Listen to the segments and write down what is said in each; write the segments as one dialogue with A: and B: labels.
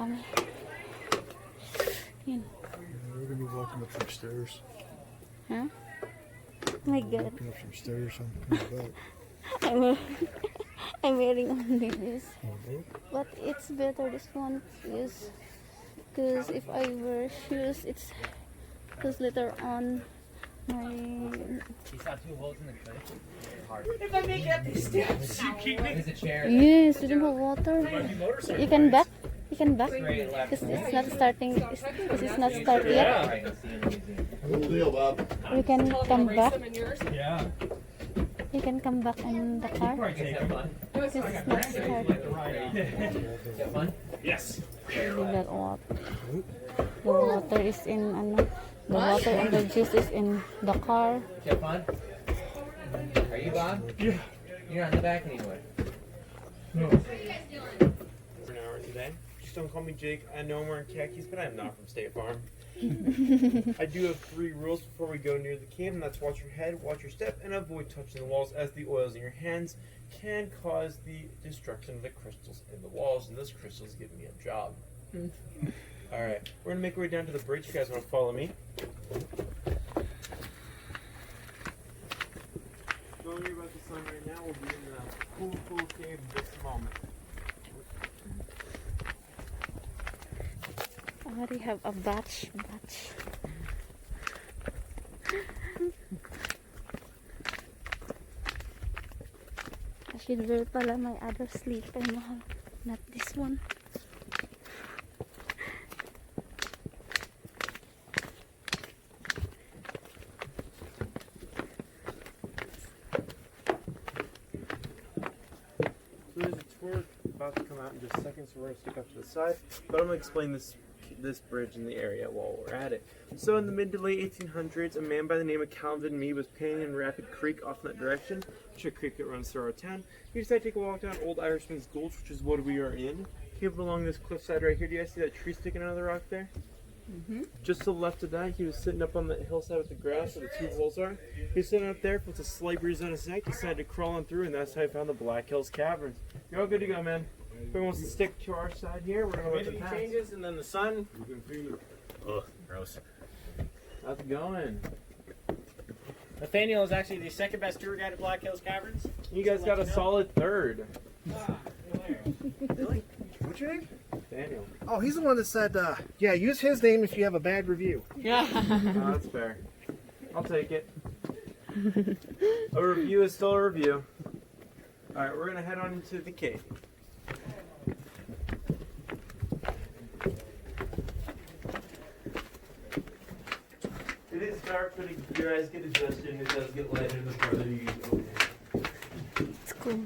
A: dami. Yan.
B: We're gonna be walking up some stairs.
A: Huh? My God.
B: Walking up some stairs. I'm coming back.
A: I'm wearing only this.
B: Okay.
A: But it's better this one is because if I wear shoes, it's because later on my
C: You saw 2 holes in the cushion. If I make it up these steps, you keep me. There's a chair.
A: yes, we don't have water. You can back. You can back
C: Straight left.
A: because it's not starting. Because it's not started yet.
B: Good deal, Bob.
A: You can come back.
D: Yeah.
A: You can come back in the car.
C: Have fun.
A: Because it's not started.
C: Have fun.
D: Yes.
A: Really that water. The water is in ano. The water and the juice is in the car.
C: Have fun. Are you Bob?
D: Yeah.
C: You're not in the back anymore.
D: No.
E: For an hour today. Just don't call me Jake. I know I'm wearing khakis, but I'm not from State Farm. I do have 3 rules before we go near the cave, and that's watch your head, watch your step, and avoid touching the walls, as the oils in your hands can cause the destruction of the crystals in the walls, and those crystals give me a job. Alright, we're gonna make our way down to the bridge. You guys wanna follow me? Don't worry about the sun right now. We'll be in the cool cave this moment.
A: I already have a batch. I should wear pala my other slipper, mahal. Not this one.
E: So there's a tour about to come out in just a second, so we're going to stick up to the side. But I'm going to explain this bridge in the area while we're at it. So in the mid to late 1800s, a man by the name of Calvin Mee was painting in Rapid Creek off in that direction, which is a creek that runs through our town. He decided to take a walk down Old Irishman's Gulch, which is what we are in. Came along this cliffside right here. Do you guys see that tree sticking out of the rock there? Just to the left of that, he was sitting up on the hillside with the grass where the 2 holes are. He was sitting up there with a slight breeze on his neck, decided to crawl on through, and that's how he found the Black Hills Cavern. You're all good to go, man. Everyone wants to stick to our side here. We're going to let the pass. Changes, and then the sun. You can feel it.
D: Ugh, gross.
E: How's it going?
D: Nathaniel is actually the 2nd best tour guide at Black Hills Caverns.
E: You guys got a solid 3rd.
F: Really? What's your name?
E: Daniel.
F: Oh, he's the one that said, yeah, use his name if you have a bad review.
E: Oh, that's fair. I'll take it. A review is still a review. Alright, we're going to head on into the cave. It is dark, but your eyes get adjusted and it does get lighter the further you go.
A: It's cool.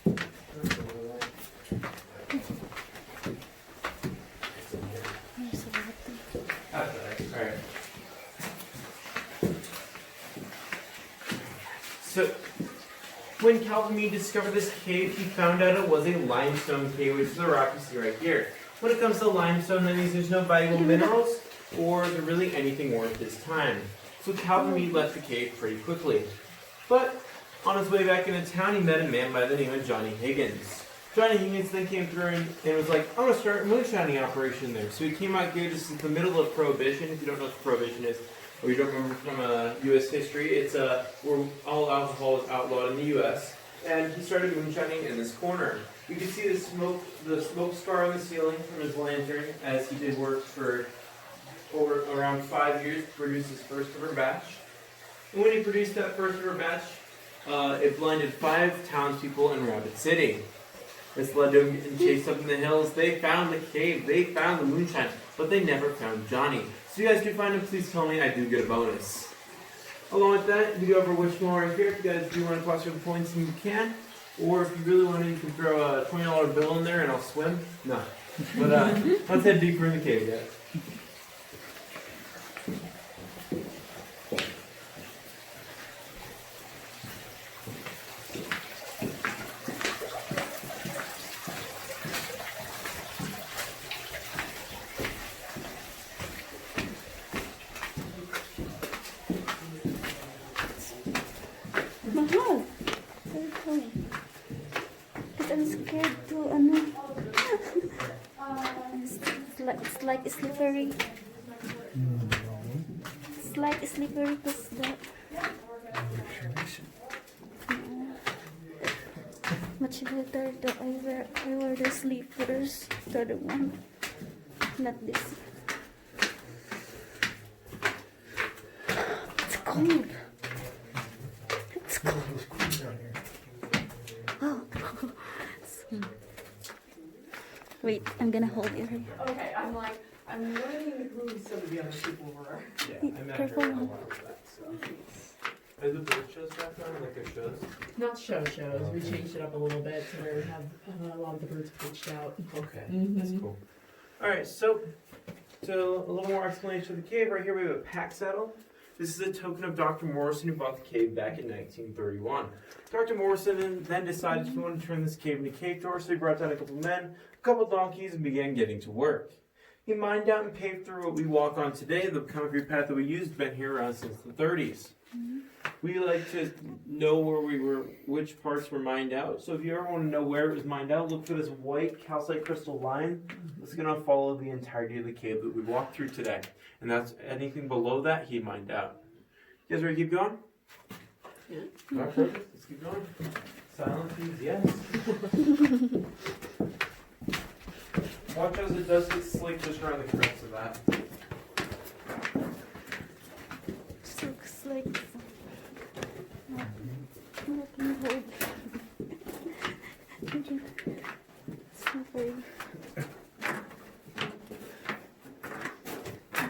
A: There's a lot.
E: Alright. So, when Calvin Mee discovered this cave, he found out it was a limestone cave, which is the rock you see right here. When it comes to limestone, that means there's no valuable minerals, or they're really anything worth his time. So Calvin Mee left the cave pretty quickly. But on his way back into town, he met a man by the name of Johnny Higgins. Johnny Higgins then came through and was like, I'm going to start a moonshining operation there. So he came out here just in the middle of Prohibition. If you don't know what Prohibition is, or you don't remember from U.S. history, it's where all alcohol is outlawed in the U.S. And he started moonshining in this corner. You can see the smoke scar on the ceiling from his lantern as he did work for over around 5 years to produce his first ever batch. And when he produced that first ever batch, it blinded 5 townspeople in Rapid City. This led to him chased up in the hills. They found the cave, they found the moonshine, but they never found Johnny. So you guys can find him, please tell me, I do get a bonus. Along with that, we go over which one right here. If you guys do want to toss your points, you can. Or if you really want to, you can throw a $20 bill in there and I'll swim. No. But let's head deeper in the cave, guys.
A: Mahal. Because I'm scared to, ano. It's like slippery. It's like slippery because much better that I wear the slippers, the other one, not this. It's cold. It's cold. Oh. Wait, I'm gonna hold your hair.
G: Okay, I'm learning who some of the other people were.
E: Yeah, I met her
A: Careful.
E: a while back, so. Are the bird shows back on, like their shows?
G: Not shows. We changed it up a little bit to where we have a lot of the birds pitched out.
E: Okay, that's cool. Alright, so a little more explanation of the cave. Right here we have a pack saddle. This is a token of Dr. Morrison who bought the cave back in 1931. Dr. Morrison then decided he wanted to turn this cave into a cave tour, so he brought down a couple men, a couple donkeys, and began getting to work. He mined out and paved through what we walk on today. The concrete path that we used has been here around since the 30s. We like to know where we were, which parts were mined out. So if you ever want to know where it was mined out, look for this white calcite crystal line. It's going to follow the entirety of the cave that we walked through today. And that's anything below that he mined out. You guys ready to keep going?
G: Yeah.
E: All right, perfect. Let's keep going. Silence, please. Yes. Watch as it does get slick just around the crest of that.
A: Looks like let me hold. Slippery.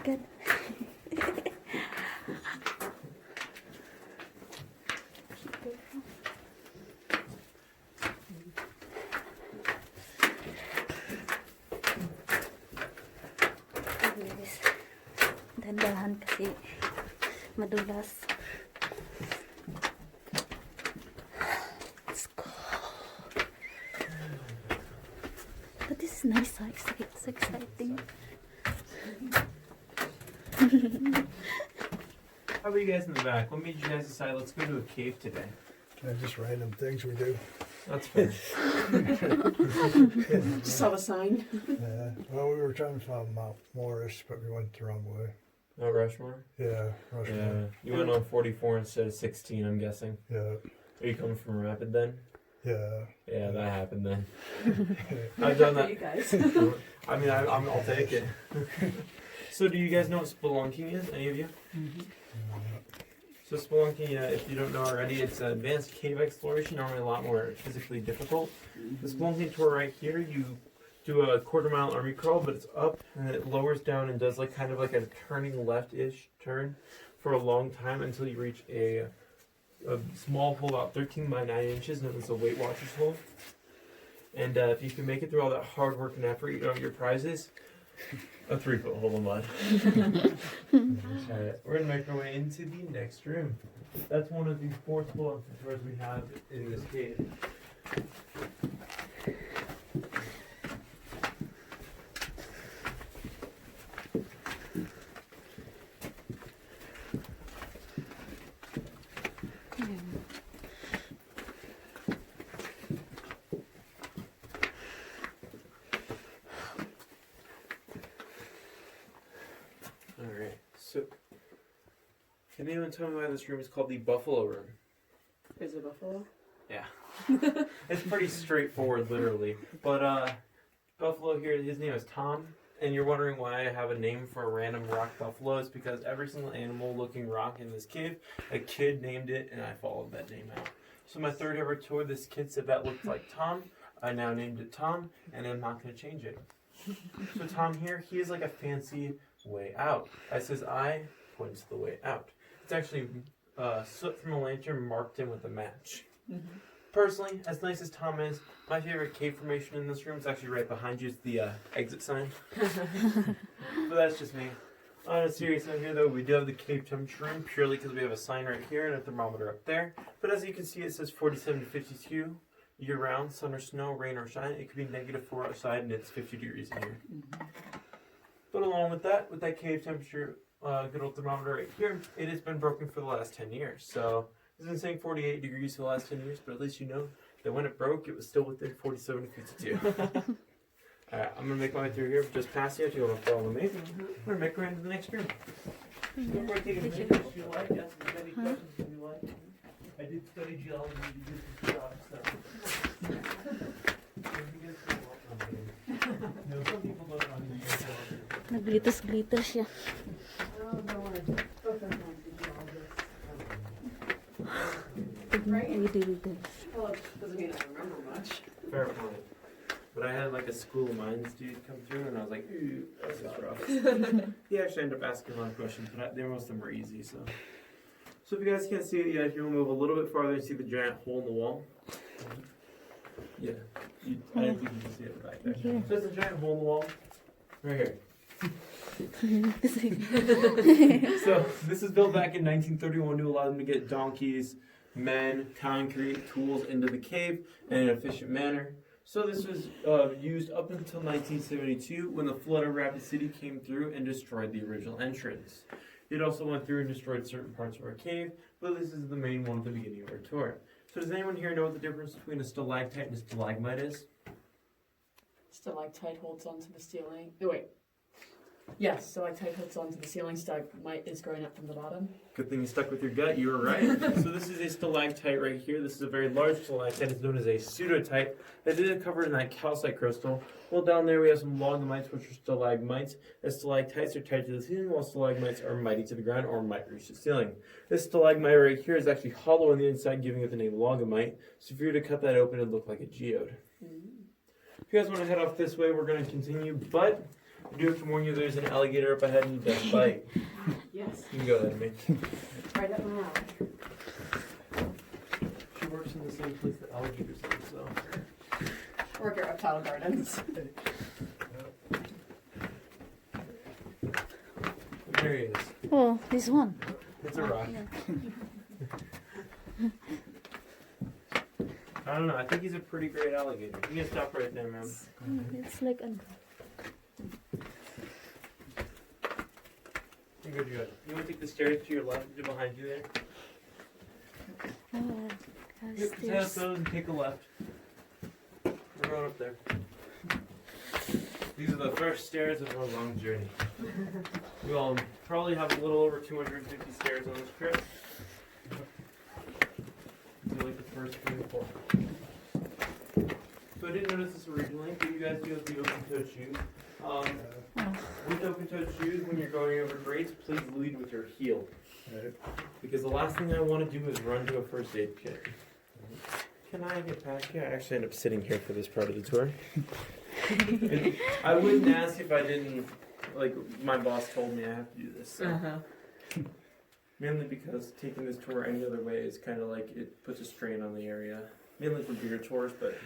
A: Good. Dahan kasi madulas. Let's go. But this is nice. It's exciting.
E: How about you guys in the back? What made you guys decide let's go to a cave today?
B: Just random things we do.
E: That's fair.
G: Just saw the sign.
B: Yeah. Well, we were trying to find Mount Morris, but we went the wrong way.
E: No Rushmore?
B: Yeah, Rushmore.
E: Yeah. You went on 44 instead of 16, I'm guessing.
B: Yeah.
E: Are you coming from Rapid then?
B: Yeah.
E: Yeah, that happened then.
G: Good
E: I've done
G: for
E: that.
G: you guys.
E: I mean, I'll take it. So do you guys know what spelunking is? Any of you? So spelunking, if you don't know already, it's an advanced cave exploration, normally a lot more physically difficult. The spelunking tour right here, you do a quarter-mile army crawl, but it's up and it lowers down and does like kind of like a turning left-ish turn for a long time until you reach a small hole about 13 by 9 inches, known as a Weight Watchers hole. And if you can make it through all that hard work and effort, you know your prize is a 3-foot hole of mud. Alright, we're gonna make our way into the next room. That's one of the 4 spelunking tours we have in this cave. Alright, so can anyone tell me why this room is called the Buffalo Room?
G: Is it buffalo?
E: Yeah. It's pretty straightforward, literally. But Buffalo here, his name is Tom, and you're wondering why I have a name for a random rock buffalo. It's because every single animal looking rock in this cave, a kid named it, and I followed that name out. So my third ever tour, this kid said that looked like Tom. I now named it Tom, and I'm not going to change it. So Tom here, he is like a fancy way out. As his eye points the way out. It's actually soot from a lantern marked in with a match. Personally, as nice as Tom is, my favorite cave formation in this room is actually right behind you. It's the exit sign. But that's just me. On a serious note here, though, we do have the cave temperature room purely because we have a sign right here and a thermometer up there. But as you can see, it says 47 to 52 year-round, sun or snow, rain or shine. It could be -4 outside and it's 50 degrees in here. But along with that cave temperature, good old thermometer right here, it has been broken for the last 10 years. So it's been saying 48 degrees for the last 10 years, but at least you know that when it broke, it was still within 47 to 52. Alright, I'm gonna make my way through here, just past you if you want to follow me. I'm gonna make my way into the next room.
C: Before I take a minute, if you like, ask as many questions as you like. I did study geology to do some stuff, so. No, some people don't understand geology.
A: Naglitos-glitter siya.
G: Right?
A: We did it.
G: Well, it doesn't mean I remember much.
E: Fair point. But I had like a school of mines dude come through, and I was like, ooh, this is rough. He actually ended up asking a lot of questions, but most of them were easy, so. So if you guys can't see it yet, here we'll move a little bit farther and see the giant hole in the wall. Yeah, I didn't think you could see it back there.
A: Here.
E: So there's a giant hole in the wall, right here. So this was built back in 1931 to allow them to get donkeys, men, concrete, tools into the cave in an efficient manner. So this was used up until 1972 when the flood of Rapid City came through and destroyed the original entrance. It also went through and destroyed certain parts of our cave, but this is the main one at the beginning of our tour. So does anyone here know what the difference between a stalactite and a stalagmite is?
G: Stalactite holds onto the ceiling. Oh, wait. Yes, stalactite holds onto the ceiling. Stalagmite is growing up from the bottom.
E: Good thing you stuck with your gut, you were right. So this is a stalactite right here. This is a very large stalactite. It's known as a pseudotite. It is covered in that calcite crystal. Well, down there we have some logamites, which are stalagmites. As stalactites are tied to the ceiling, while stalagmites are mighty to the ground or might reach the ceiling. This stalagmite right here is actually hollow on the inside, giving it the name logamite. So if you were to cut that open, it'd look like a geode. If you guys want to head off this way, we're going to continue, but I do have to warn you, there's an alligator up ahead and he does bite.
G: Yes.
E: You can go ahead, mate.
G: Right up my alley.
E: She works in the same place that alligators live, so.
G: Work at Reptile Gardens.
E: There he is.
A: Oh, this one.
E: It's a rock. I don't know, I think he's a pretty great alligator. You can stop right there, ma'am.
A: It's like a...
E: You're good, you're good. You want to take the stairs to your left, to behind you there?
A: Oh,
E: Yep, just head up those and take a left. We're going up there. These are the first stairs of our long journey. We'll probably have a little over 250 stairs on this trip. These are like the first 3 or 4. So I didn't notice this originally, but you guys do have the open-toed shoes. With open-toed shoes, when you're going over grades, please lead with your heel.
B: Right.
E: Because the last thing I want to do is run to a first aid kit. Can I get back here? I actually end up sitting here for this part of the tour. I wouldn't ask if I didn't, like, my boss told me I have to do this. So. Mainly because taking this tour any other way is kind of like, it puts a strain on the area. Mainly for bigger tours, but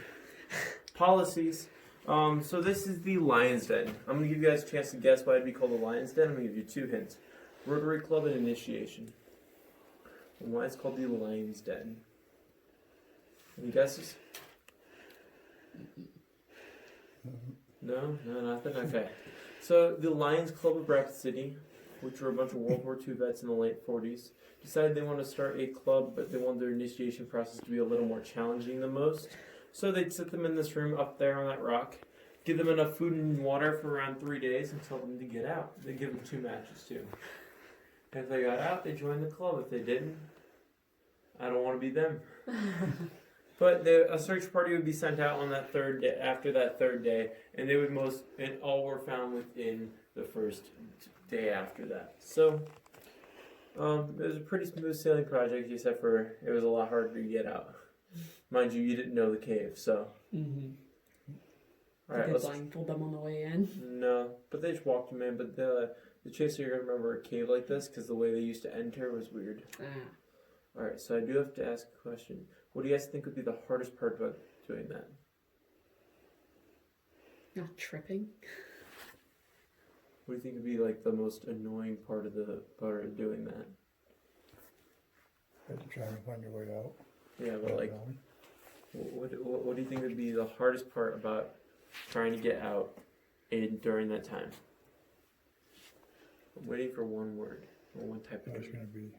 E: policies. So this is the Lion's Den. I'm going to give you guys a chance to guess why it'd be called the Lion's Den. I'm going to give you 2 hints. Rotary Club and Initiation. And why it's called the Lion's Den. Any guesses? No? No, nothing? Okay. So the Lions Club of Rapid City, which were a bunch of World War II vets in the late 40s, decided they wanted to start a club, but they wanted their initiation process to be a little more challenging than most. So they'd sit them in this room up there on that rock, give them enough food and water for around 3 days and tell them to get out. They'd give them 2 matches too. And if they got out, they joined the club. If they didn't, I don't want to be them. But a search party would be sent out on that 3rd day, after that 3rd day, and they would and all were found within the first day after that. So it was a pretty smooth sailing project, except for it was a lot harder to get out. Mind you, you didn't know the cave, so. All right,
G: Did they blindfold them on the way in?
E: No, but they just walked them in. But the chaser, you're gonna remember a cave like this because the way they used to enter was weird. All right, so I do have to ask a question. What do you guys think would be the hardest part about doing that?
G: Not tripping.
E: What do you think would be like the most annoying part of doing that?
B: Had to try and find your way out.
E: Yeah, but like, what do you think would be the hardest part about trying to get out during that time? I'm waiting for one word or one type of
B: It's
E: word.
B: going to be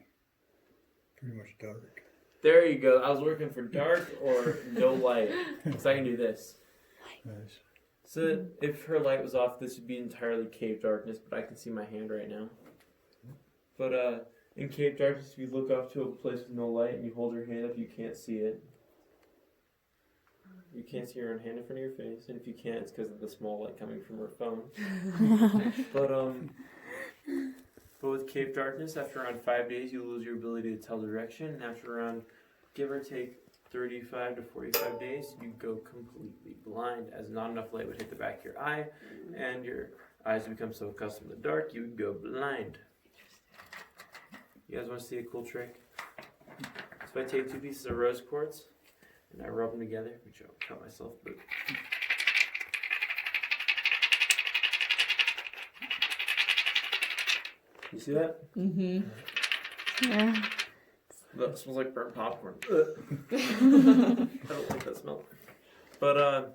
B: pretty much dark.
E: There you go. I was working for dark or no light, so I can do this.
B: Nice.
E: So if her light was off, this would be entirely cave darkness, but I can see my hand right now. But in cave darkness, if you look off to a place with no light and you hold your hand up, you can't see it. You can't see your own hand in front of your face, and if you can't, it's because of the small light coming from her phone. But with cave darkness, after around 5 days, you lose your ability to tell direction, and after around, give or take, 35 to 45 days, you go completely blind, as not enough light would hit the back of your eye, and your eyes become so accustomed to the dark, you would go blind. You guys want to see a cool trick? So I take 2 pieces of rose quartz, and I rub them together, which I'll cut myself, but... You see that?
G: Mm-hmm.
A: Yeah.
E: That smells like burnt popcorn. I don't like that smell. But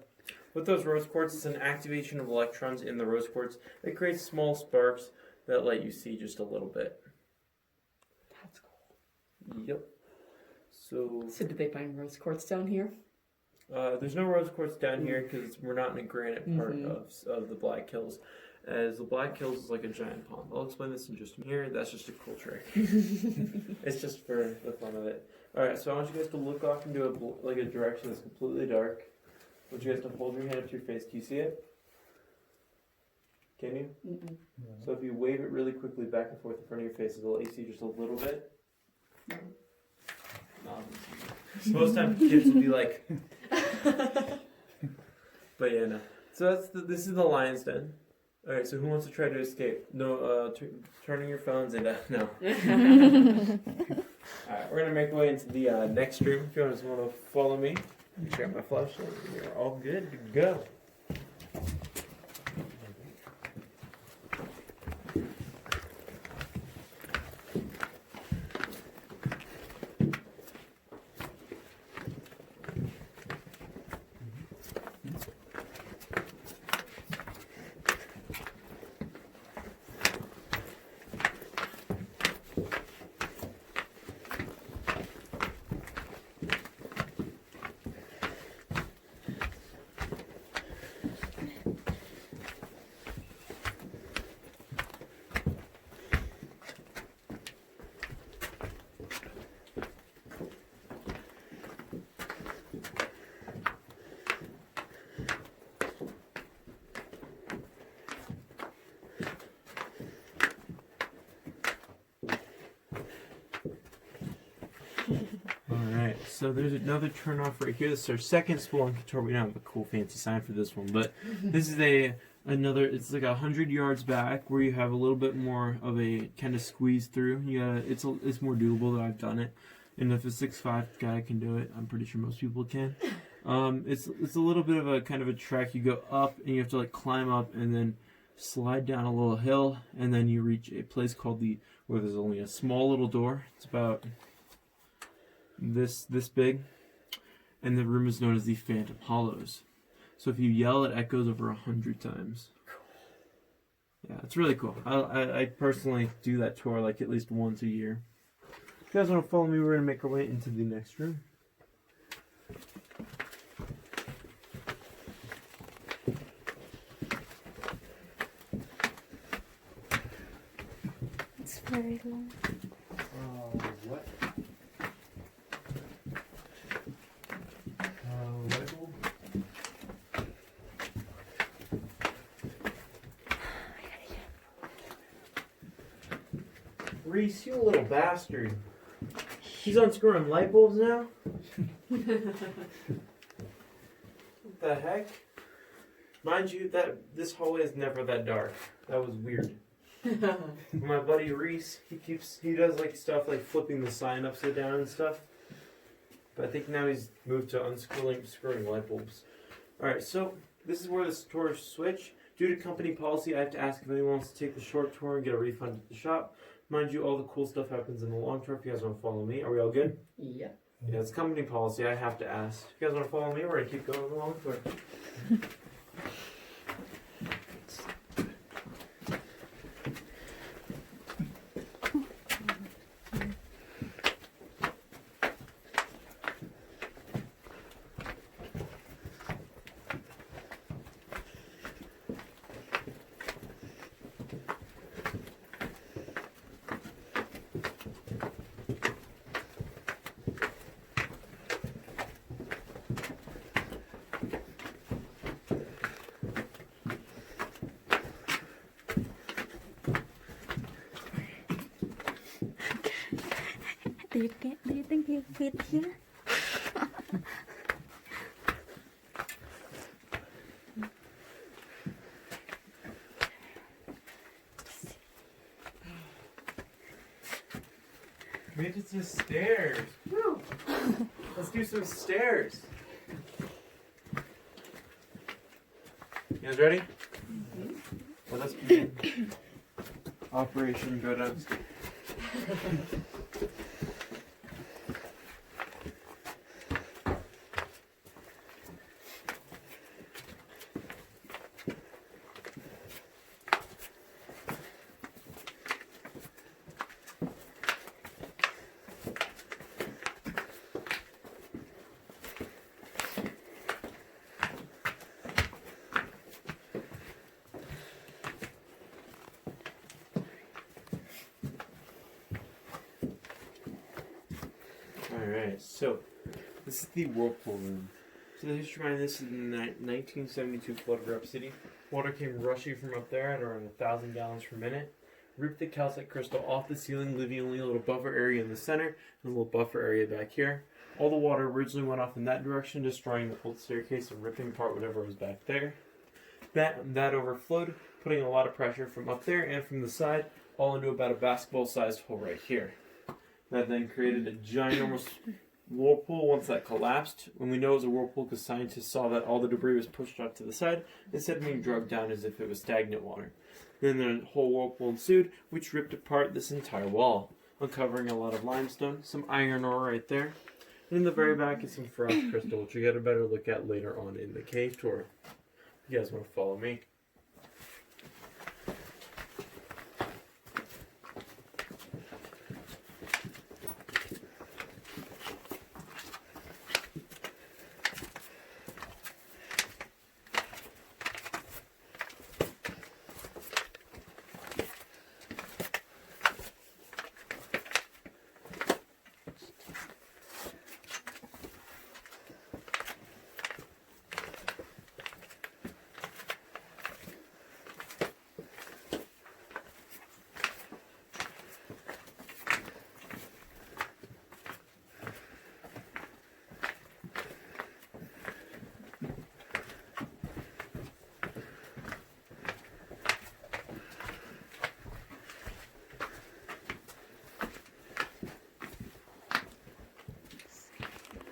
E: with those rose quartz, it's an activation of electrons in the rose quartz that creates small sparks that let you see just a little bit.
G: That's cool.
E: Yep. So
G: did they find rose quartz down here?
E: there's no rose quartz down here because we're not in a granite part of the Black Hills. As the Black Hills is like a giant pond. I'll explain this in just a minute. That's just a cool trick. It's just for the fun of it. Alright, so I want you guys to look off into a direction that's completely dark. I want you guys to hold your hand up to your face. Can you see it? Can you?
G: Mm-mm.
E: So if you wave it really quickly back and forth in front of your face, it'll let you see just a little bit. Most times kids will be like... But yeah, no. So this is the lion's den. Alright, so who wants to try to escape? No, turning your phones into... No. Alright, we're going to make our way into the next room. If you guys want to follow me, check my flashlight. You're all good to go. Alright, so there's another turn off right here. This is our second spelunky tour. We don't have a cool fancy sign for this one, but this is another, it's like 100 yards back where you have a little bit more of a kind of squeeze through. It's more doable than I've done it. And if a 6'5" guy can do it, I'm pretty sure most people can. It's a little bit of a kind of a trek. You go up and you have to like climb up and then slide down a little hill, and then you reach a place called where there's only a small little door. It's about this big, and the room is known as the Phantom Hollows. So if you yell, it echoes over 100 times. Yeah, it's really cool. I personally do that tour like at least once a year. If you guys want to follow me, we're going to make our way into the next room.
A: It's very long.
E: What? Reese, you little bastard. He's unscrewing light bulbs now? What the heck? Mind you, this hallway is never that dark. That was weird. My buddy Reese, he does like stuff like flipping the sign upside down and stuff. But I think now he's moved to screwing light bulbs. Alright, so this is where the tours switch. Due to company policy, I have to ask if anyone wants to take the short tour and get a refund at the shop. Mind you, all the cool stuff happens in the long tour. If you guys want to follow me, are we all good?
G: Yeah.
E: Yeah, it's company policy. I have to ask. If you guys want to follow me, we're going to keep going on the long tour.
A: Do you think you fit here?
E: Made it to the stairs. Woo. Let's do some stairs. You guys ready? Well, let's begin. Operation Go Downstairs. Alright, so this is the Whirlpool Room. So the history behind this is in the 1972 flood of Rep City. Water came rushing from up there at around 1,000 gallons per minute, ripped the calcite crystal off the ceiling, leaving only a little buffer area in the center and a little buffer area back here. All the water originally went off in that direction, destroying the whole staircase and ripping apart whatever was back there. That overflowed, putting a lot of pressure from up there and from the side, all into about a basketball-sized hole right here. That then created a ginormous whirlpool once that collapsed. When we know it was a whirlpool because scientists saw that all the debris was pushed out to the side instead of being drugged down as if it was stagnant water. Then the whole whirlpool ensued, which ripped apart this entire wall, uncovering a lot of limestone, some iron ore right there. And in the very back is some frost crystal, which we get a better look at later on in the cave tour. If you guys want to follow me.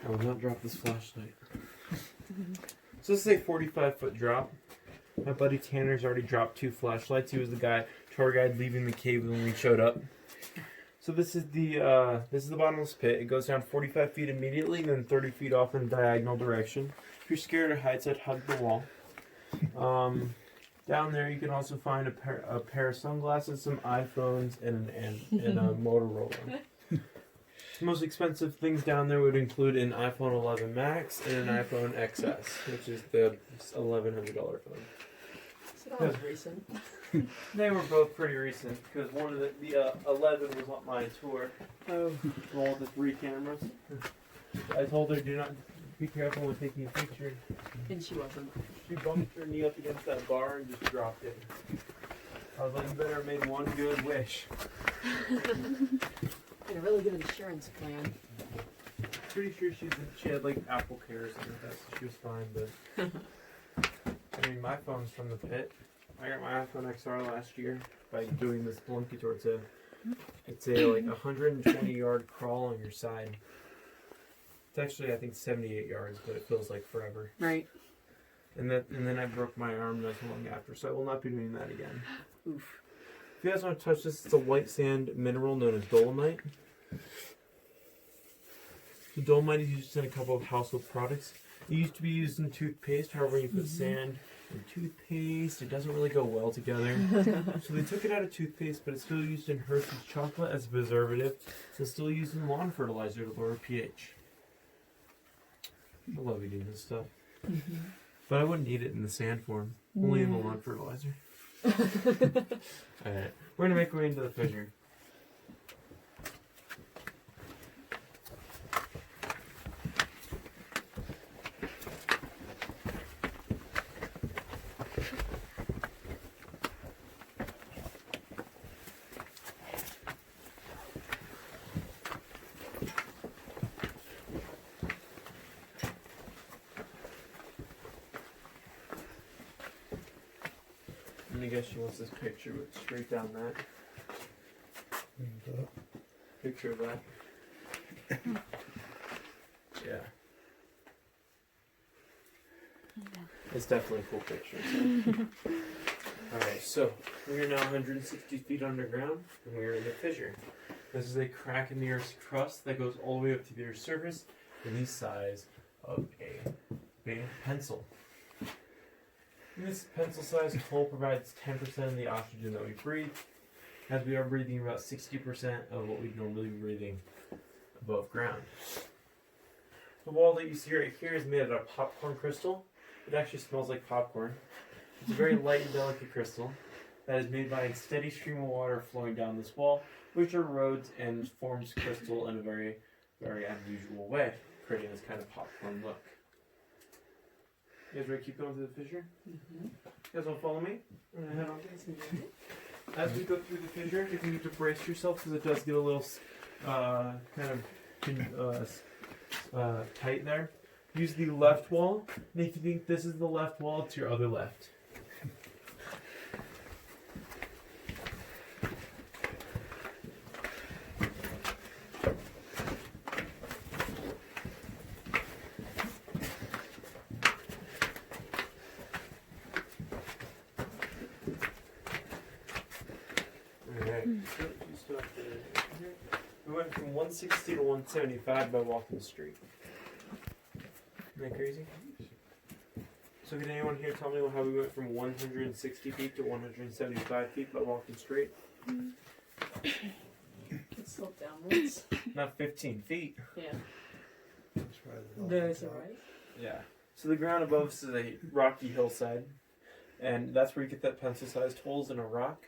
E: I will not drop this flashlight. So this is a 45-foot drop. My buddy Tanner's already dropped 2 flashlights. He was the tour guide leaving the cave when we showed up. So this is the bottomless pit. It goes down 45 feet immediately, then 30 feet off in a diagonal direction. If you're scared of heights, I'd hug the wall. Down there, you can also find a pair of sunglasses, some iPhones, and a Motorola. The most expensive things down there would include an iPhone 11 Max and an iPhone XS, which is the $1,100 phone.
G: So that was recent.
E: They were both pretty recent because one of the 11 was on my tour. All the 3 cameras. I told her, do not be careful when taking a picture.
G: And she wasn't.
E: She bumped her knee up against that bar and just dropped it. I was like, you better have made one good wish.
G: Had a really good insurance plan.
E: Pretty sure she had like Apple Care or something like that, so she was fine. But I mean, my phone's from the pit. I got my iPhone XR last year by doing this monkey tour. It's a like 120-yard crawl on your side. It's actually I think 78 yards, but it feels like forever.
G: Right.
E: And then I broke my arm not too long after, so I will not be doing that again.
G: Oof.
E: If you guys want to touch this, it's a white sand mineral known as dolomite. The dolomite is used in a couple of household products. It used to be used in toothpaste, however, when you put sand in toothpaste, it doesn't really go well together. So they took it out of toothpaste, but it's still used in Hershey's chocolate as a preservative. It's still used in lawn fertilizer to lower pH. I love eating this stuff. But I wouldn't eat it in the sand form, only in the lawn fertilizer. Alright, we're going to make our way into the fissure. I guess she wants this picture with straight down that. Picture of that. Yeah. It's definitely a cool picture. So. Alright, so we are now 160 feet underground, and we are in the fissure. This is a crack in the Earth's crust that goes all the way up to the Earth's surface in the size of a pencil. This pencil-sized hole provides 10% of the oxygen that we breathe, as we are breathing about 60% of what we'd normally be breathing above ground. The wall that you see right here is made out of popcorn crystal. It actually smells like popcorn. It's a very light and delicate crystal that is made by a steady stream of water flowing down this wall, which erodes and forms crystal in a very, very unusual way, creating this kind of popcorn look. You guys ready to keep going through the fissure? Mm-hmm. You guys want to follow me? I'm gonna head on. As we go through the fissure, if you need to brace yourself because it does get a little tight there. Use the left wall, and if you think this is the left wall, it's your other left. Alright, we went from 160 to 175 by walking straight. Isn't that crazy? So can anyone here tell me how we went from 160 feet to 175 feet by walking straight?
G: It sloped downwards.
E: Not 15 feet.
G: Yeah.
B: That's right.
G: There's a rise.
E: Yeah. So the ground above us is a rocky hillside, and that's where you get that pencil-sized holes in a rock.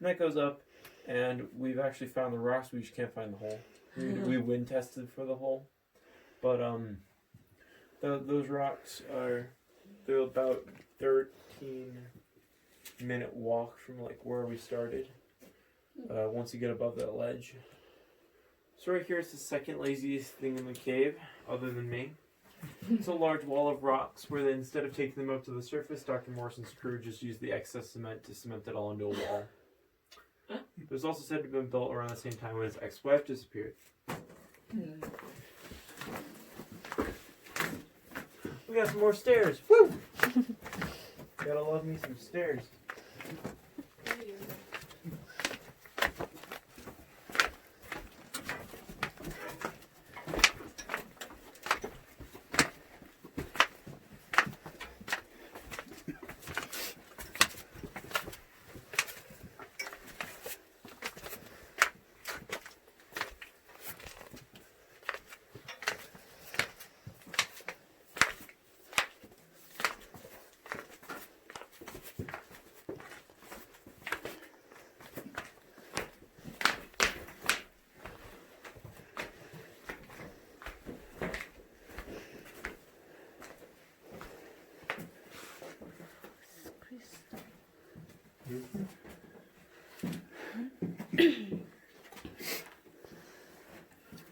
E: And that goes up, and we've actually found the rocks, we just can't find the hole. We wind tested for the hole. But those rocks they're about 13-minute walk from like where we started. Once you get above that ledge. So right here is the second laziest thing in the cave, other than me. It's a large wall of rocks where then instead of taking them up to the surface, Dr. Morrison's crew just used the excess cement to cement it all into a wall. It was also said to have been built around the same time when his ex-wife disappeared. We got some more stairs. Woo! Gotta love me some stairs.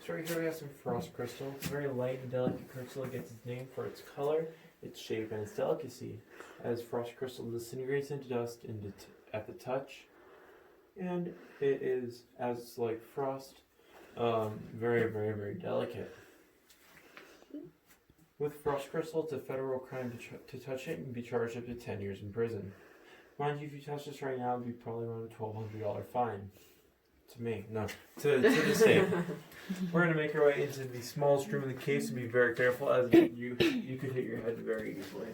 E: So right here we have some frost crystal. It's a very light and delicate crystal. It gets its name for its color, its shape, and its delicacy. As frost crystal disintegrates into dust at the touch, and it is, as like frost, very, very, very delicate. With frost crystal, it's a federal crime to touch it and be charged up to 10 years in prison. Mind you, if you touch this right now, it'd be probably around a $1,200 fine. To me, no, to the state. We're gonna make our way into the smallest room in the cave, so be very careful, as you could hit your head very easily.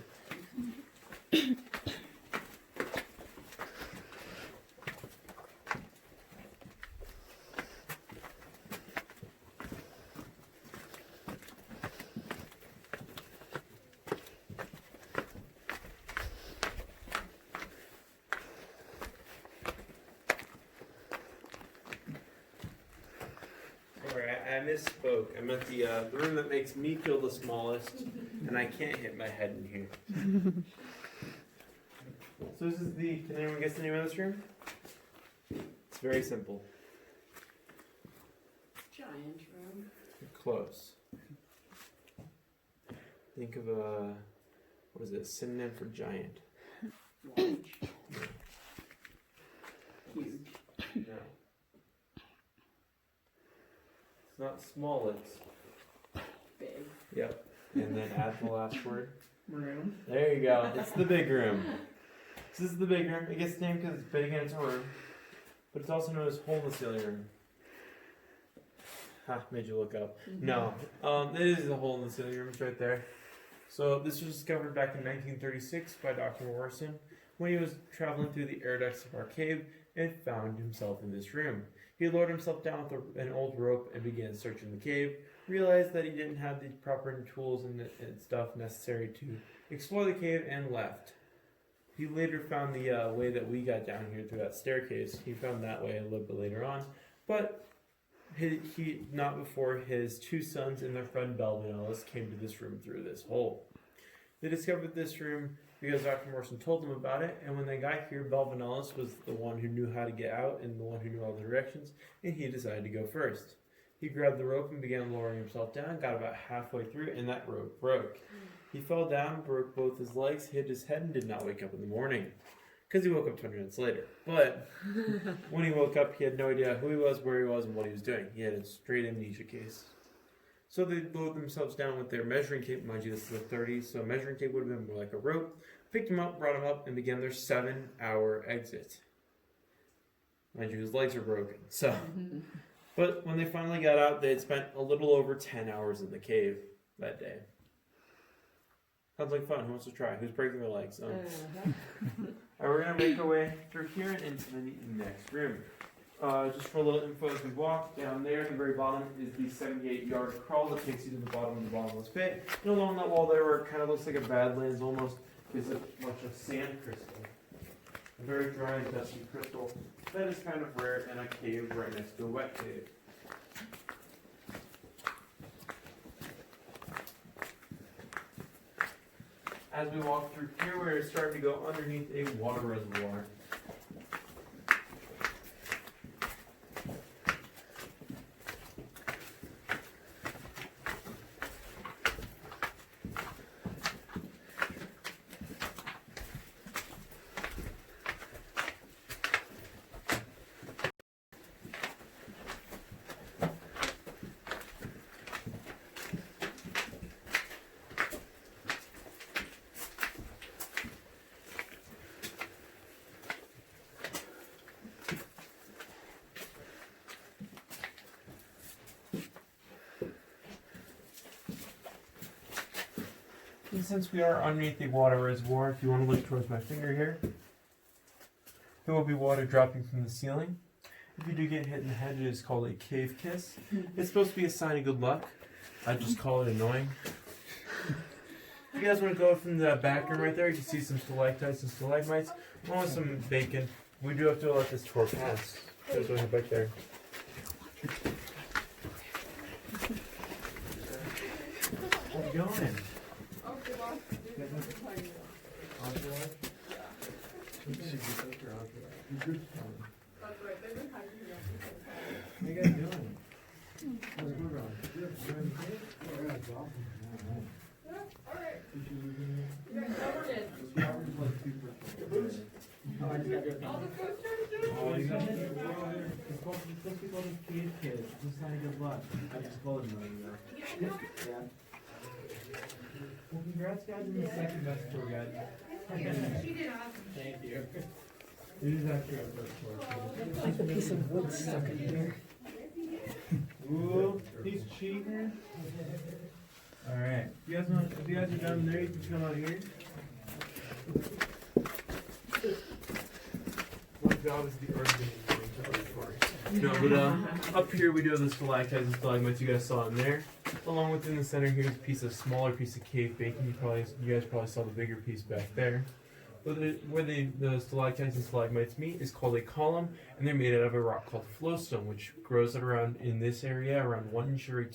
E: I misspoke. I meant the room that makes me feel the smallest, and I can't hit my head in here. So this is can anyone guess the name of this room? It's very simple.
G: Giant room.
E: Close. Think of what is it, a synonym for giant?
G: Large.
E: It's not small, it's
G: Big.
E: yep. And then add the last word.
G: Room.
E: There you go. It's the big room. This is the big room. It gets the name because it's big and it's a room. But it's also known as hole in the ceiling room. Ha, made you look up. No, it is a hole in the ceiling room. It's right there. So this was discovered back in 1936 by Dr. Morrison when he was traveling through the air ducts of our cave and found himself in this room. He lowered himself down with an old rope and began searching the cave, realized that he didn't have the proper tools and stuff necessary to explore the cave, and left. He later found the way that we got down here through that staircase. He found that way a little bit later on, but he not before his two sons and their friend Belvanellis came to this room through this hole. They discovered this room because Dr. Morrison told them about it, and when they got here, Belvanellis was the one who knew how to get out and the one who knew all the directions, and he decided to go first. He grabbed the rope and began lowering himself down, got about halfway through, and that rope broke. He fell down, broke both his legs, hit his head, and did not wake up in the morning. Because he woke up 20 minutes later. But when he woke up, he had no idea who he was, where he was, and what he was doing. He had a straight amnesia case. So they lowered themselves down with their measuring tape. Mind you, this is the 30s, so measuring tape would have been more like a rope. Picked him up, brought him up, and began their 7-hour exit. Mind you, his legs are broken. So, but when they finally got out, they had spent a little over 10 hours in the cave that day. Sounds like fun. Who wants to try? Who's breaking their legs? Alright, we're going to make our way through here and into the next room. Just for a little info as we walk, down there at the very bottom is the 78-yard crawl that takes you to the bottom of the bottomless pit. And along that wall there where it kind of looks like a Badlands almost is a bunch of sand crystal. A very dry and dusty crystal. That is kind of rare in a cave right next to a wet cave. As we walk through here, we're starting to go underneath a water reservoir. And since we are underneath the water reservoir, if you want to look towards my finger here, there will be water dropping from the ceiling. If you do get hit in the head, it is called a cave kiss. It's supposed to be a sign of good luck. I just call it annoying. If you guys want to go from the back room right there, you can see some stalactites and stalagmites, along with some bacon. We do have to let this tour pass. There's one back there. Where are you going? What are you guys doing? It's supposed to be called a cave kiss. It's a sign of good luck. I just called it annoying. Yeah. Well, congrats guys on the second best tour guide.
H: She did awesome.
E: Thank you. It is actually our first tour.
G: Like a piece of wood stuck in here.
E: Ooh, he's cheating. Alright. If you guys are done there, you can come out here. My job is the earth. No, but up here we do have the stalactites and stalagmites you guys saw in there. Along with in the center here is a smaller piece of cave bacon. You guys probably saw the bigger piece back there. But where the stalactites and stalagmites meet is called a column, and they're made out of a rock called flowstone, which grows at around in this area around 1 inch every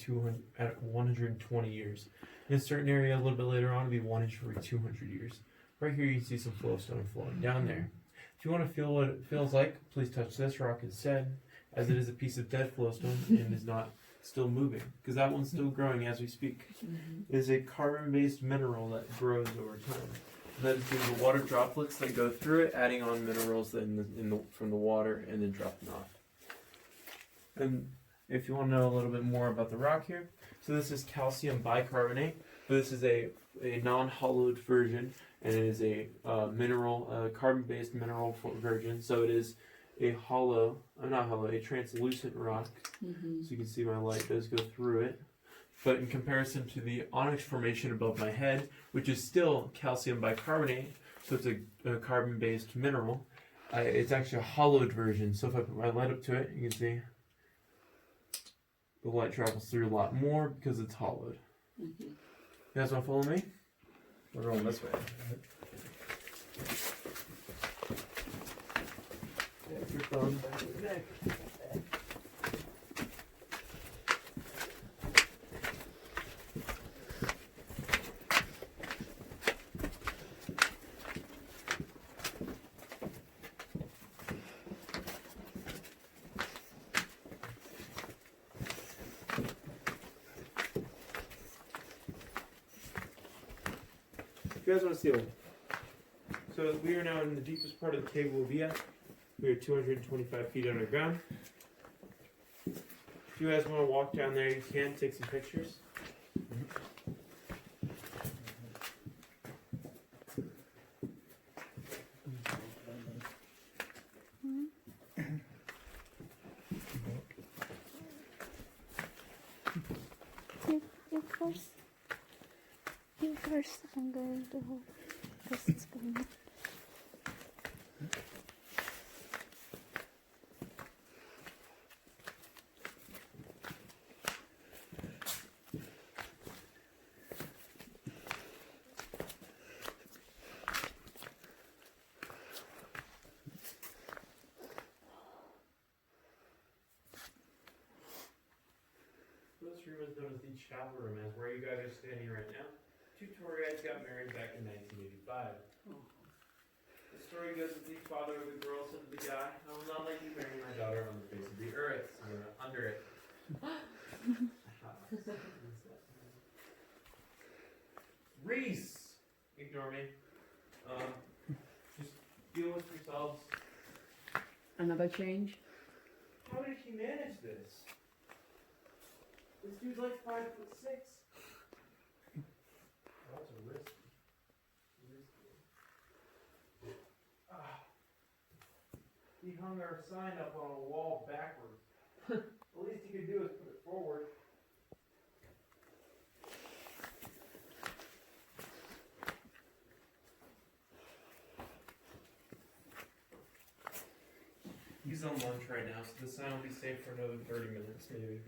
E: 120 years. In a certain area a little bit later on, it'll be 1 inch every 200 years. Right here you can see some flowstone flowing down there. If you want to feel what it feels like, please touch this rock instead, as it is a piece of dead flowstone and is not still moving, because that one's still growing as we speak. It is a carbon-based mineral that grows over time. And that is due to the water droplets that go through it, adding on minerals from the water and then dropping off. And if you want to know a little bit more about the rock here. So this is calcium bicarbonate. This is a non-hollowed version, and it is a carbon-based mineral version. So it is a a translucent rock. So you can see my light does go through it. But in comparison to the onyx formation above my head, which is still calcium bicarbonate, so it's a carbon-based mineral, it's actually a hollowed version. So if I put my light up to it, you can see the light travels through a lot more because it's hollowed. You guys want to follow me?
D: We're going this way.
E: Your phone back to the neck. If you guys want to see it. So we are now in the deepest part of the cave we'll be at. We are 225 feet underground. If you guys want to walk down there, you can take some pictures.
A: You first, I'm going to hold because it's going up.
E: This room is known as the chapel room, as where you guys are standing right now. Two tour guides got married back in 1985. The story goes that the father of the girl said to the guy, "I will not let you marry my daughter on the face of the earth, under it." Reese! Ignore me. Just deal with yourselves.
G: Another change?
E: How did he manage this? This dude's like 5'6". That's a risk. He hung our sign up on a wall backwards. The least he could do is put it forward. He's on lunch right now, so the sign will be safe for another 30 minutes, maybe.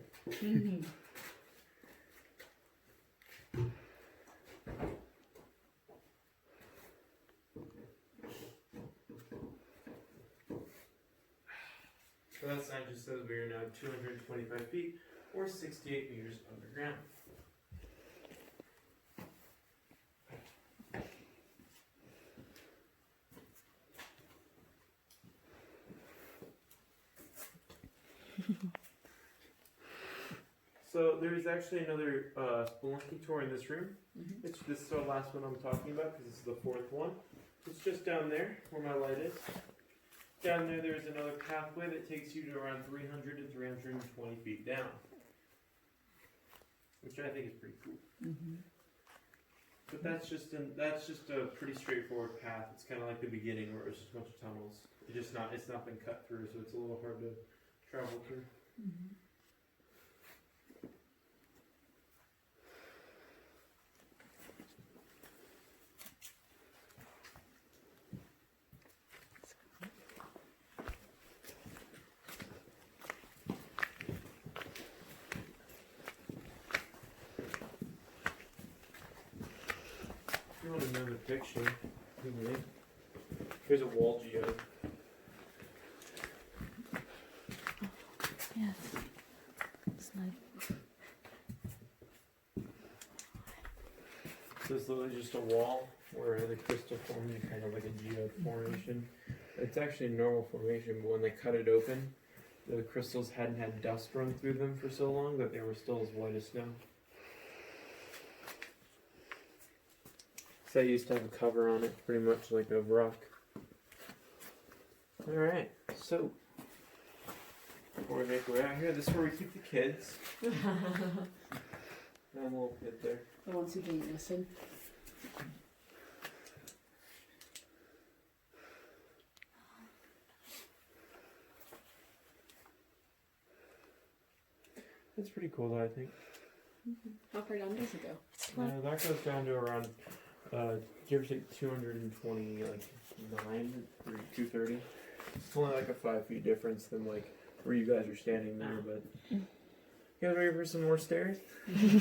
E: So that sign just says we are now 225 feet, or 68 meters underground. So there is actually another spelunking tour in this room. This is the last one I'm talking about because this is the fourth one. It's just down there where my light is. Down there, there's another pathway that takes you to around 300 to 320 feet down, which I think is pretty cool. But that's just a pretty straightforward path. It's kind of like the beginning where it's just a bunch of tunnels. It's not been cut through, so it's a little hard to travel through. If you want to know the picture, here's a wall geode.
A: Yes. It's like
E: So it's literally just a wall where the crystal formed kind of like a geode formation. It's actually a normal formation, but when they cut it open, the crystals hadn't had dust run through them for so long that they were still as white as snow. So I used to have a cover on it, pretty much like a rock. Alright, so Before we make our way out here, this is where we keep the kids. And a little pit there.
G: The ones who didn't listen.
E: It's pretty cool though, I think.
G: How far down does it go?
E: That goes down to around, give or take 220, like 9 or 230. It's only like a 5 feet difference than like where you guys are standing there, but. You guys ready for some more stairs? This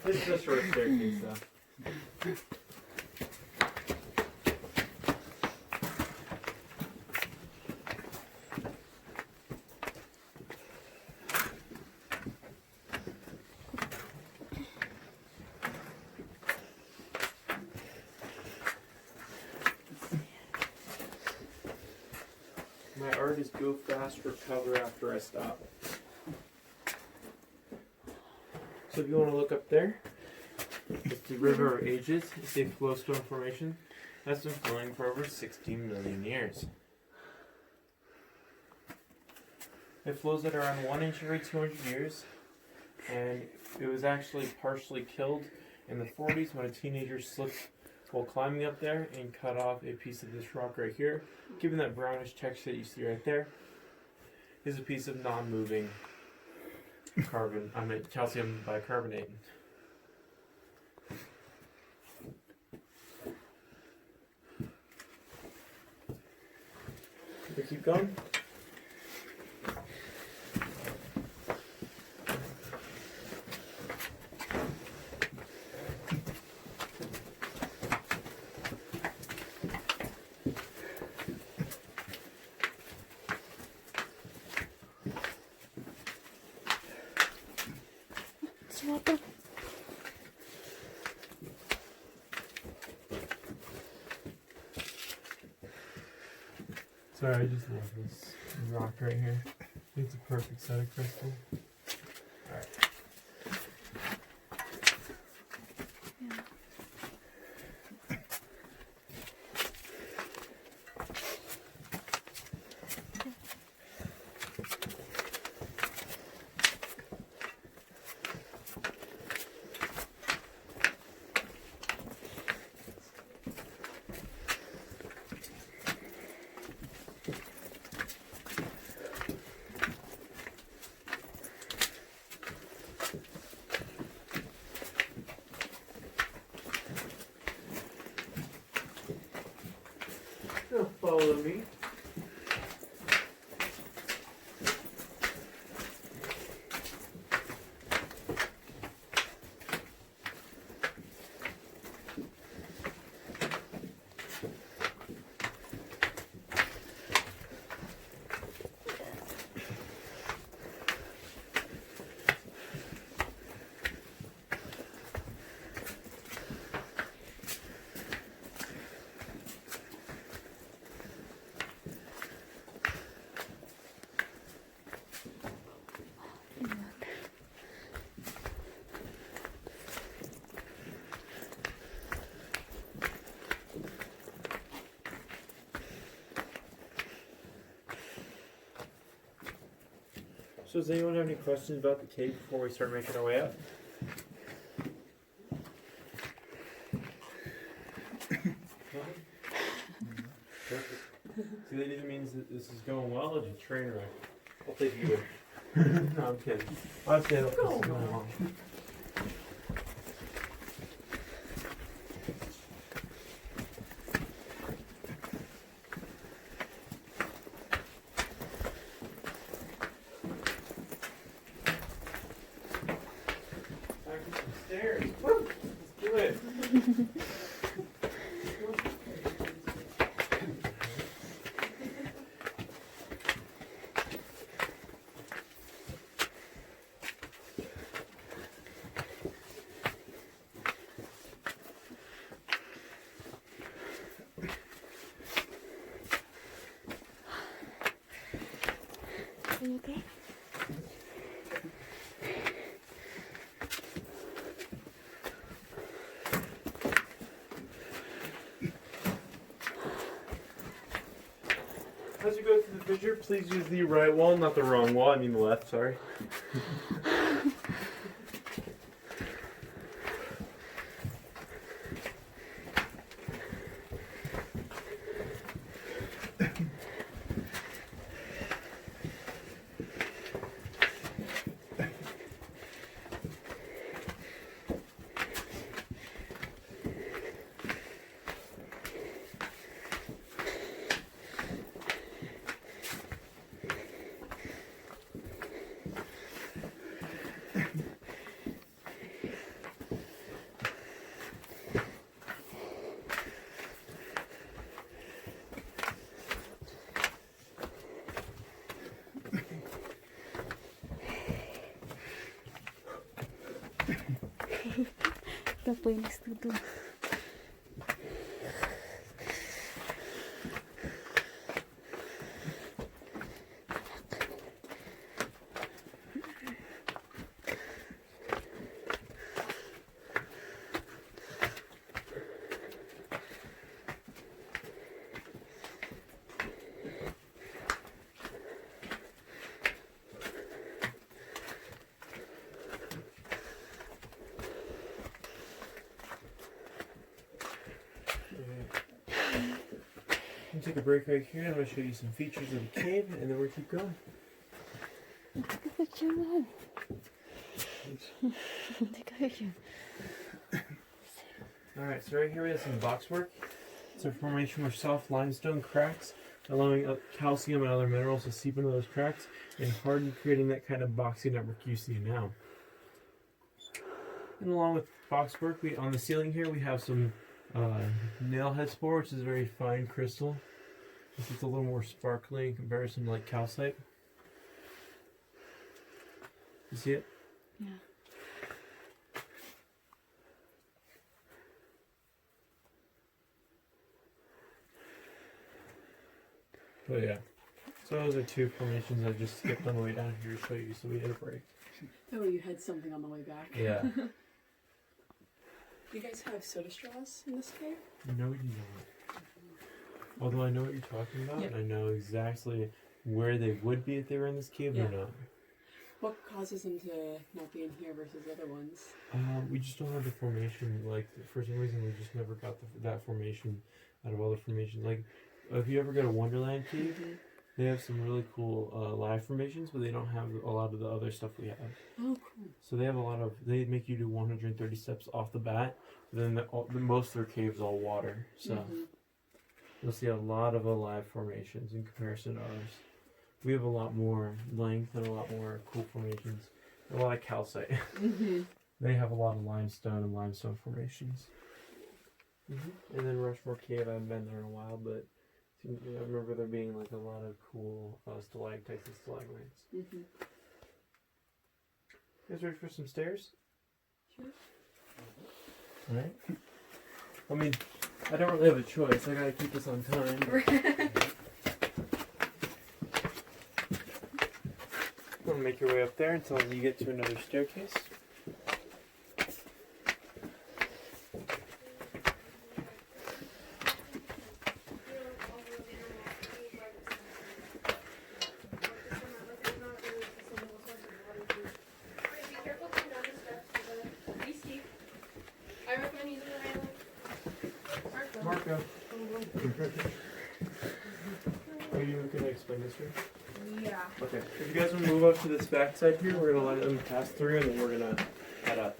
E: is a short staircase though. My art is go fast, recover after I stop. So if you want to look up there, it's the River of Ages. It's a flowstone formation that's been flowing for over 16 million years. It flows at around 1 inch every 200 years, and it was actually partially killed in the 40s when a teenager slipped while climbing up there and cut off a piece of this rock right here. Given that brownish texture that you see right there, is a piece of non-moving calcium bicarbonate. We keep going.
A: Water.
E: Sorry, I just love this rock right here. It's a perfect set of crystal. Alright. Now follow me. So does anyone have any questions about the cave before we start making our way up? Perfect. See, that either means that this is going well or it's a train wreck. I'll take either. No, I'm kidding. I'll say this is going well. Stairs. Woo! Let's do it.
A: Are you okay?
E: As you go through the Fissure, please use the right wall, not the wrong wall. I mean the left, sorry.
A: Ito po yung estudo.
E: I'm gonna take a break right here. I'm gonna show you some features of the cave, and then we'll keep going.
A: Take a picture, man. Take a picture.
E: Alright, so right here we have some boxwork. It's a formation where soft limestone cracks, allowing calcium and other minerals to seep into those cracks and harden, creating that kind of boxy network you see now. And along with boxwork, on the ceiling here we have some nailhead spore, which is a very fine crystal. This is a little more sparkly in comparison to like calcite. You see it?
A: Yeah.
E: Oh yeah. So those are two formations I just skipped on the way down here to show you, so we had a break.
G: Oh, you had something on the way back.
E: Yeah.
G: You guys have soda straws in this cave?
E: No, you don't. Although I know what you're talking about,
G: Yep.
E: and I know exactly where they would be if they were in this cave,
G: Yeah.
E: they're not.
G: What causes them to not be in here versus other ones?
E: We just don't have the formation. Like, for some reason, we just never got that formation out of all the formations. Like, if you ever go to Wonderland Cave, they have some really cool live formations, but they don't have a lot of the other stuff we have.
G: Oh, cool.
E: So they have a lot of, they make you do 130 steps off the bat, but then most of their caves all water. So you'll see a lot of alive formations in comparison to ours. We have a lot more length and a lot more cool formations. A lot of calcite. They have a lot of limestone and limestone formations. And then Rushmore Cave, I haven't been there in a while, but I remember there being like a lot of cool stalactites and stalagmites. You guys ready for some stairs?
G: Sure.
E: Alright. I mean, I don't really have a choice. I gotta keep this on time. I'm gonna make your way up there until you get to another staircase. Marco. Are you gonna explain this here?
H: Yeah.
E: Okay. If you guys want to move up to this back side here, we're gonna let them pass through and then we're gonna head up.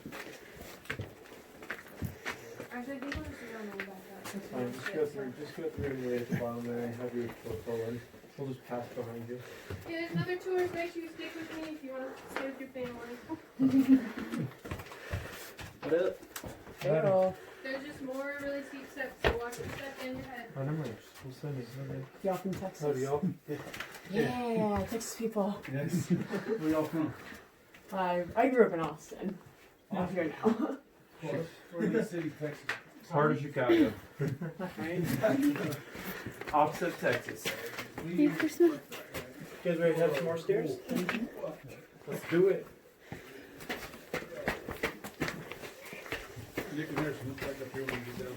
H: Actually, I think we'll just go on the way back up.
E: That's fine. Just go through and wait at the bottom there and have your foot forward. We'll just pass behind you.
H: Yeah, there's another tour. Make sure you stick with me if you want to stay with your family.
E: What up?
G: Hey,
H: There's just more really steep steps, so watch your step and your head.
E: Our numbers. We'll send it.
G: y'all from Texas?
E: How do y'all?
G: Yeah, Texas people.
B: Yes. Where y'all from?
G: I grew up in Austin. I'm here now.
B: We're in the city, Texas.
E: Heart of Chicago.
G: Right?
E: Opposite Texas.
A: Hey, Christmas.
E: You guys ready to have some more stairs? Let's do it.
B: You can hear some back up here when you get down.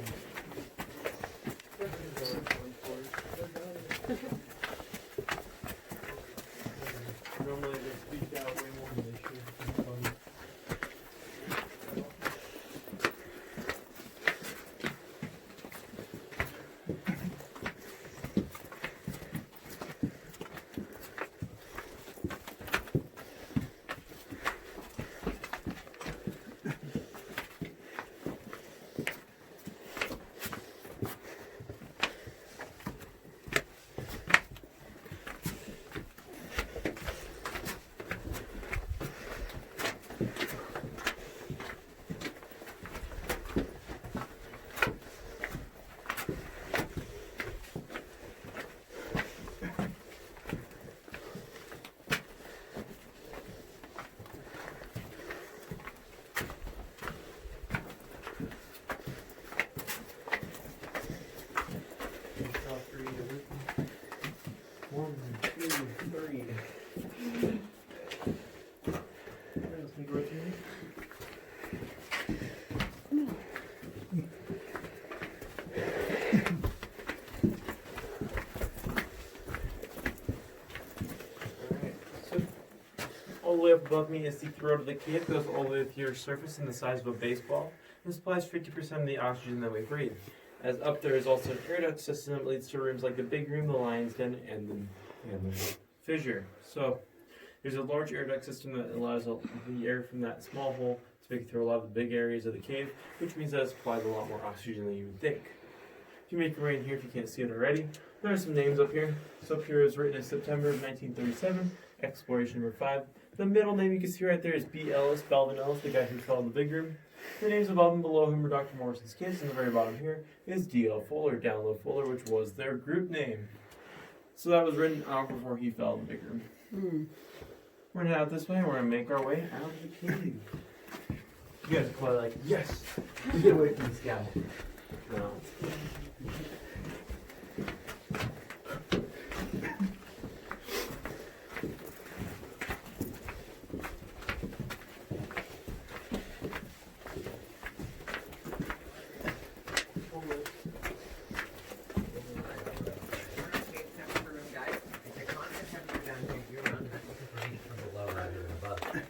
E: all the way up above me is the throat of the cave, goes all the way to your surface in the size of a baseball. This supplies 50% of the oxygen that we breathe. As up there is also an air duct system that leads to rooms like the big room, the lion's den, and the fissure. So there's a large air duct system that allows the air from that small hole to make it through a lot of the big areas of the cave, which means that it supplies a lot more oxygen than you would think. If you make your way in here, if you can't see it already, there are some names up here. So up here is written in September of 1937, exploration number 5. The middle name you can see right there is B. Ellis, Balvin Ellis, the guy who fell in the big room. The names above and below him are Dr. Morrison's kids, and the very bottom here is D.L. Fuller, Down Low Fuller, which was their group name. So that was written out before he fell in the big room. We're gonna head out this way, and we're gonna make our way out of the cave. You guys are probably like, yes, get away from this guy. No.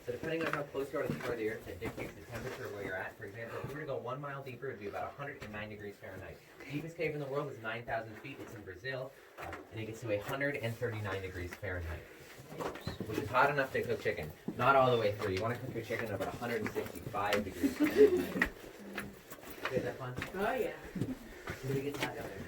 I: Depending on how close you are to the core of the earth, that dictates the temperature where you're at. For example, if you were to go 1 mile deeper, it would be about 109 degrees Fahrenheit. The deepest cave in the world is 9,000 feet. It's in Brazil, and it gets to 139 degrees Fahrenheit, which is hot enough to cook chicken. Not all the way through. You want to cook your chicken at about 165 degrees Fahrenheit. Is that fun?
G: Oh, yeah.
I: Maybe it gets hot down there.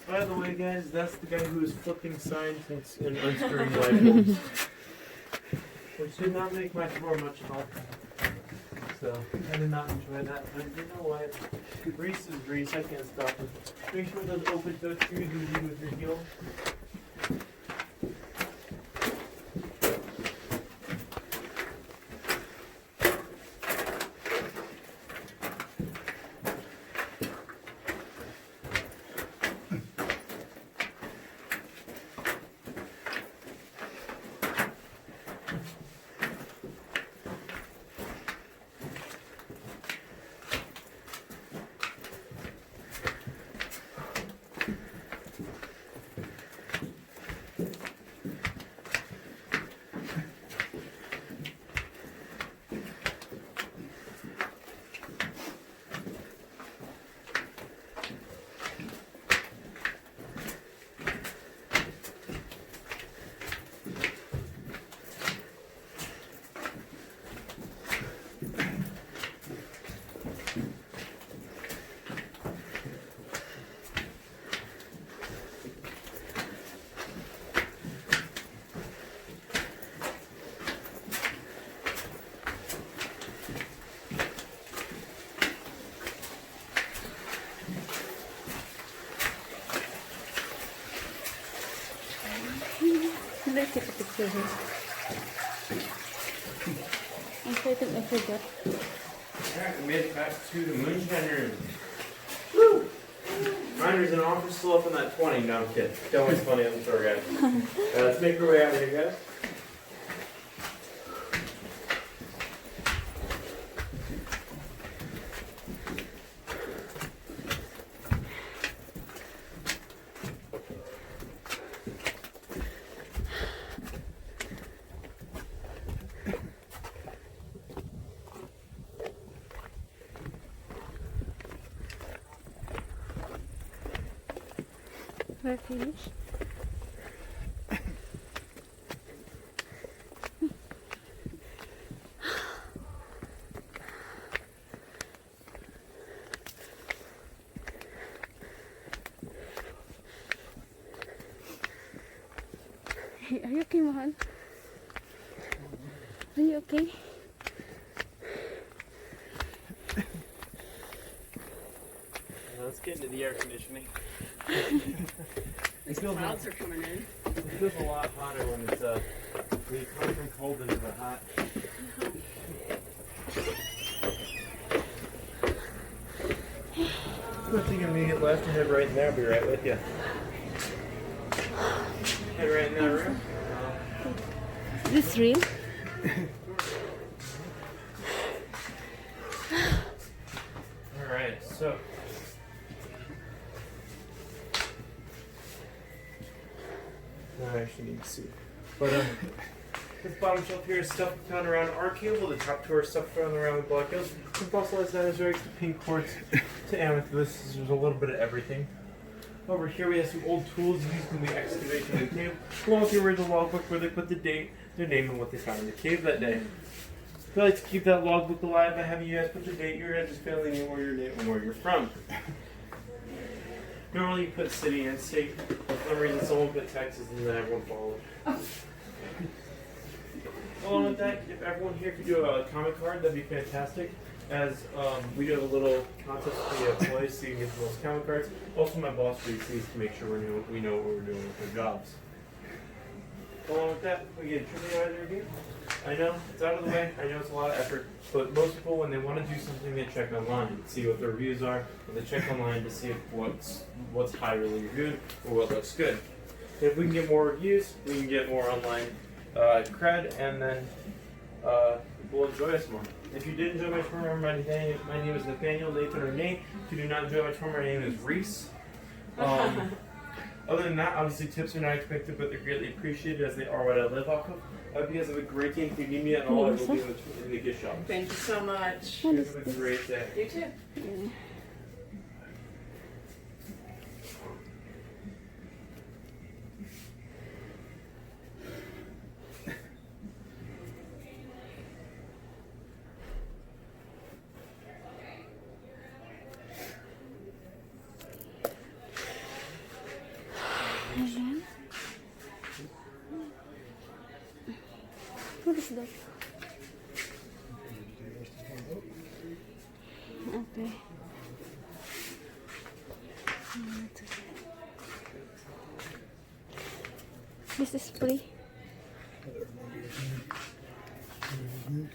E: By the way, guys, that's the guy who was flipping signs and unscrewing light bulbs. Which did not make my tour much fun. So, I did not enjoy that. But you know what? Grease is grease. I can't stop it. Make sure those open toe shoes you do with your heel.
A: Let's take a picture here. I'm certain I forgot.
E: Alright, we made it back to the moonshine room. Woo! Minder's in office still up in that 20. No, I'm kidding. Don't always funny on the tour, guys. Let's make our way out of here, guys.
A: We're finished. Hey, are you okay, Mahal? Are you okay?
E: Let's get into the air conditioning.
G: These clouds are coming in.
E: It feels a lot hotter when it's when you come from cold into the hot. Let's take an immediate left and head right in there. I'll be right with you. Head right in that room.
A: Is this real?
E: So. I actually need to see. But this bottom shelf here is stuff found around our cable. The top two are stuff found around the Black Hills. The fossilized dinosaurs, the pink quartz, to amethyst. There's a little bit of everything. Over here we have some old tools used in the excavation of the cave, along with the original logbook where they put the date, their name, and what they found in the cave that day. I like to keep that logbook alive by having you guys put the date, your guys' family name, or your name, and where you're from. Normally you put city and state, but for some reason someone put Texas and then everyone followed. Along with that, if everyone here could do a comment card, that'd be fantastic. As we do have a little contest for the employees so you can get the most comment cards. Also my boss sees to make sure we know what we're doing with our jobs. Along with that, we get a trivia review. I know, it's out of the way, I know it's a lot of effort, but most people when they want to do something they check online, see what the reviews are, and they check online to see if what's highly reviewed or what looks good. If we can get more reviews, we can get more online cred, and then people will enjoy us more. If you did enjoy my tour, remember my name is Nathaniel, Nathan, or Nate. If you do not enjoy my tour, my name is Reese. Other than that, obviously tips are not expected, but they're greatly appreciated as they are what I live off of. I hope you guys have a great day. If you need me at all, I will be in the gift shop.
G: Thank you so much.
E: You guys have a great day.
G: You too.
A: Yeah. Ayan. What is that? Okay. This is free.
B: Mhm.